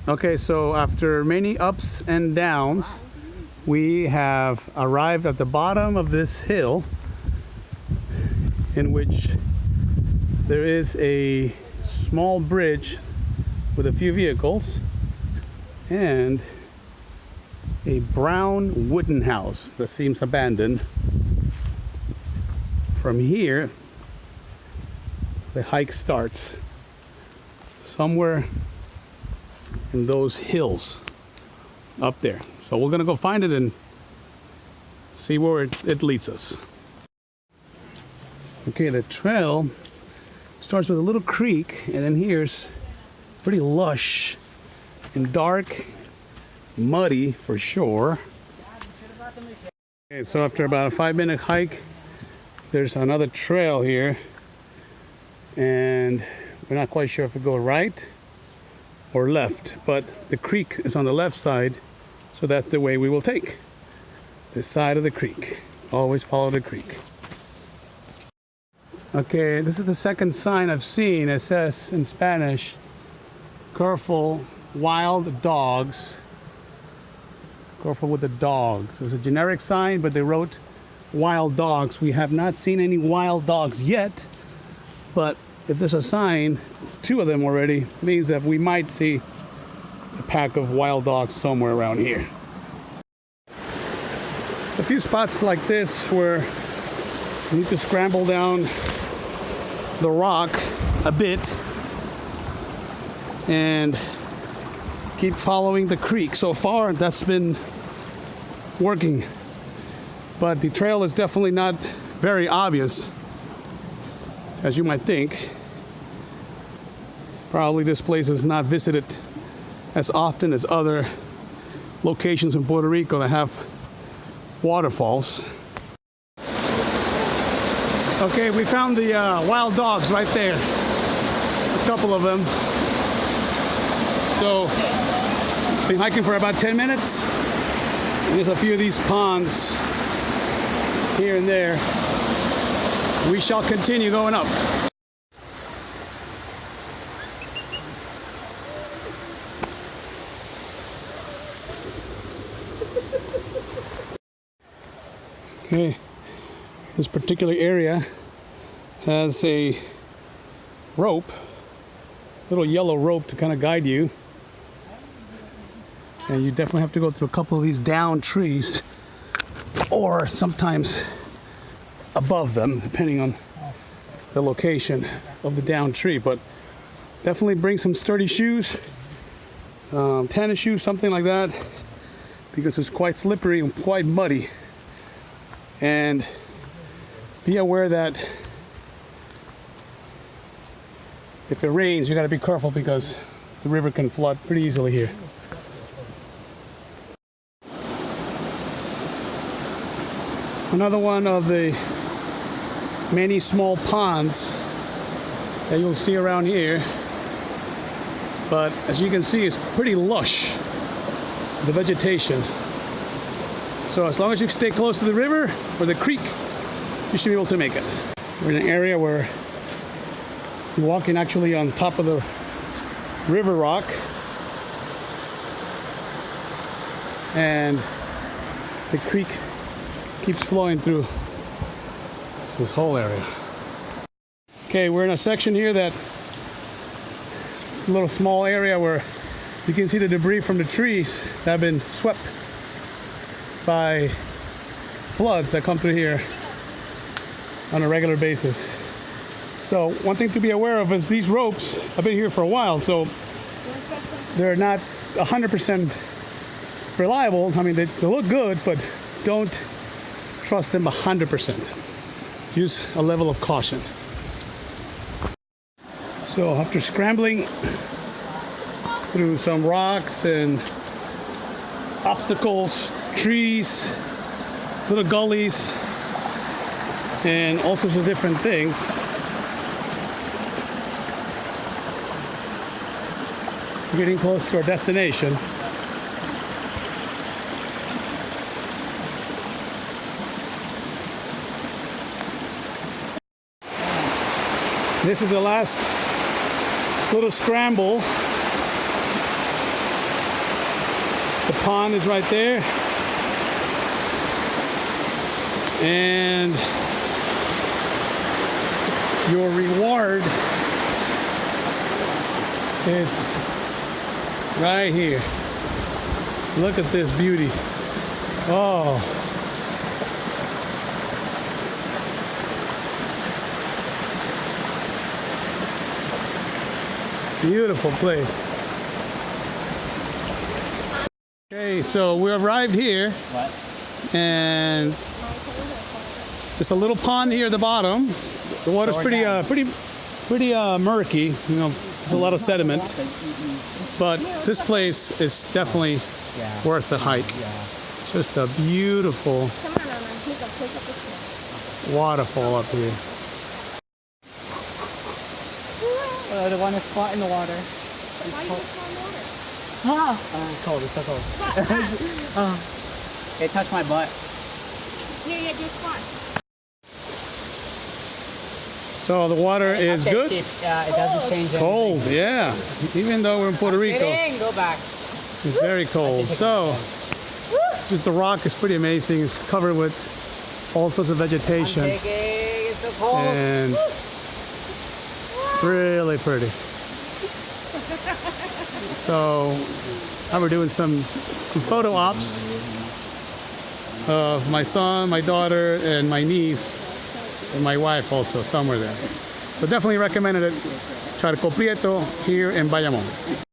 Okay, so after many ups and downs, we have arrived at the bottom of this hill, in which there is a small bridge with a few vehicles and a brown wooden house that seems abandoned. From here, the hike starts somewhere in those hills up there. So we're gonna go find it and see where it leads us. Okay, the trail starts with a little creek, and then here's pretty lush and dark, muddy for sure. Okay, so after about a 5-minute hike, there's another trail here, and we're not quite sure if we go right or left, but the creek is on the left side, so that's the way we will take. This side of the creek. Always follow the creek. Okay, this is the second sign I've seen. It says in Spanish, careful, wild dogs. Careful with the dogs. It's a generic sign, but they wrote wild dogs. We have not seen any wild dogs yet, but if there's a sign, 2 of them already, means that we might see a pack of wild dogs somewhere around here. A few spots like this where you need to scramble down the rock a bit and keep following the creek. So far, that's been working, but the trail is definitely not very obvious, as you might think. Probably this place is not visited as often as other locations in Puerto Rico that have waterfalls. Okay, we found the wild dogs right there. A couple of them. So, been hiking for about 10 minutes. And there's a few of these ponds here and there. We shall continue going up. Okay, this particular area has a rope, little yellow rope to kind of guide you. And you definitely have to go through a couple of these down trees, or sometimes above them, depending on the location of the down tree. But definitely bring some sturdy shoes, tennis shoes, something like that, because it's quite slippery and quite muddy. And be aware that if it rains, you got to be careful, because the river can flood pretty easily here. Another one of the many small ponds that you'll see around here, but as you can see, it's pretty lush, the vegetation. So as long as you stay close to the river or the creek, you should be able to make it. We're in an area where you're walking actually on top of the river rock, and the creek keeps flowing through this whole area. Okay, we're in a section here that a little small area where you can see the debris from the trees that have been swept by floods that come through here on a regular basis. So one thing to be aware of is these ropes have been here for a while, so they're not 100% reliable. I mean, they look good, but don't trust them 100%. Use a level of caution. So after scrambling through some rocks and obstacles, trees, little gullies, and all sorts of different things, we're getting close to our destination. This is the last little scramble The pond is right there. And your reward, it's right here. Look at this beauty. Oh. Beautiful place. Okay, so we arrived here. And just a little pond here at the bottom. The water's pretty murky. You know, there's a lot of sediment. But this place is definitely worth the hike. Just a beautiful waterfall up here. The one that's caught in the water. Why you just on water? It's cold. It's so cold. It touched my butt. Yeah, just fine. So the water is good. It doesn't change anything. Cold, yeah. Even though we're in Puerto Rico, Go back. it's very cold. So just the rock is pretty amazing. It's covered with all sorts of vegetation It's so cold. and really pretty. So now we're doing some photo ops of my son, my daughter, and my niece, and my wife also somewhere there. So definitely recommended it. Charco Prieto here in Bayamon.